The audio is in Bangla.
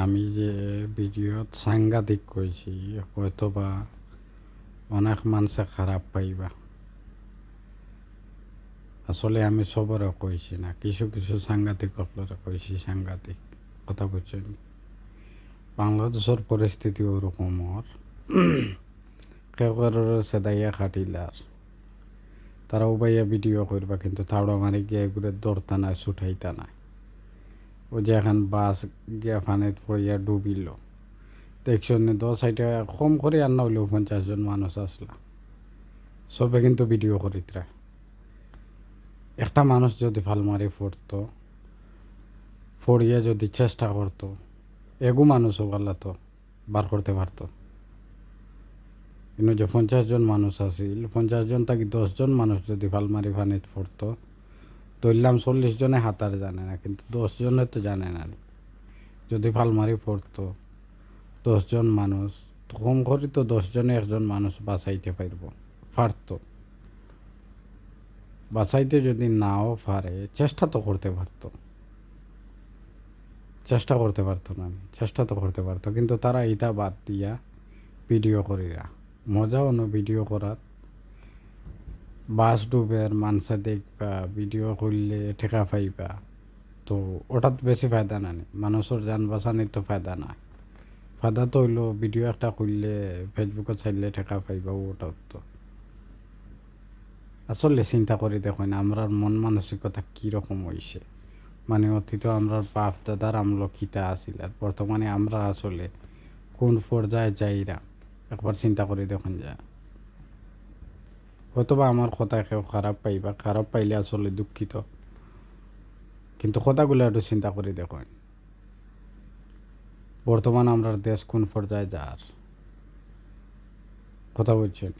আমি যে ভিডিওত সাংঘাতিক কইছি, হয়তোবা অনেক মানুষে খারাপ পাইবা। আসলে আমি সবরে কইছি না, কিছু কিছু সাংঘাতিক অকলরে কইছি। সাংঘাতিক কথা বুঝছেন। বাংলাদেশের পরিস্থিতি ওরকমর, কেউ কারোর সেদাইয়া খাটিলার তারা উবাইয়া ভিডিও করবা, কিন্তু তাওড়া মারি গিয়া এগুলো দৌড়তা নাই, ছুটাইতা নাই। ও যে এখন বাস গিয়া ফানিত পড়িয়া ডুবিল, দেখছেন 10 কম করে আর না হইলেও 50 জন মানুষ আসলা, সবে কিন্তু ভিডিও করিতরা। একটা মানুষ যদি ফালমারি পড়তো, পড়িয়া যদি চেষ্টা করতো, এগু মানুষও পারলা তো বার করতে পারতো। কিন্তু যে 50 জন মানুষ আসিল, 50 জন থাকি 10 জন মানুষ যদি ফালমারি ফানিত পড়তো, ধরলাম 40 জনে হাতার জানে না, কিন্তু 10 জনে তো জানে না। যদি ফালমারি পড়তো 10 জন মানুষ, কম করি তো 10 জনে একজন মানুষ বাঁচাইতে পারতো। বাঁচাইতে যদি নাও পারে, চেষ্টা তো করতে পারতো। চেষ্টা করতে পারতো না, চেষ্টা তো করতে পারতো, কিন্তু তারা ইটা বাদ দিয়া ভিডিও করিরা। মজা অন্য ভিডিও করার, বাস ডুবের মানুষে দেখবা, ভিডিও করলে ঠেকা পাইবা, তো ওটাত বেশি ফায়দা না। মানুষের যান বাঁচানির তো ফায়দা না। ফায়দা তো হইলো ভিডিও একটা করলে ফেসবুকে চাইলে ঠেকা পাইবা, ওটাও তো। আসলে চিন্তা করে দেখুন আমরার মন মানসিকতা কীরকম হয়েছে। মানে অতীত আমরার বাপ দাদার আমল খিতা আসিল, আর বর্তমানে আমরা আসলে কোন পর্যায়ে যাইরা একবার চিন্তা করে দেখুন যা। হয়তোবা আমার কথা কেউ খারাপ পাইবা, খারাপ পাইলে আসলে দুঃখিত, কিন্তু কথাগুলো একটু চিন্তা করে দেখুন বর্তমান আমরার দেশ কোন পর্যায়ে যার কথা বলছেন।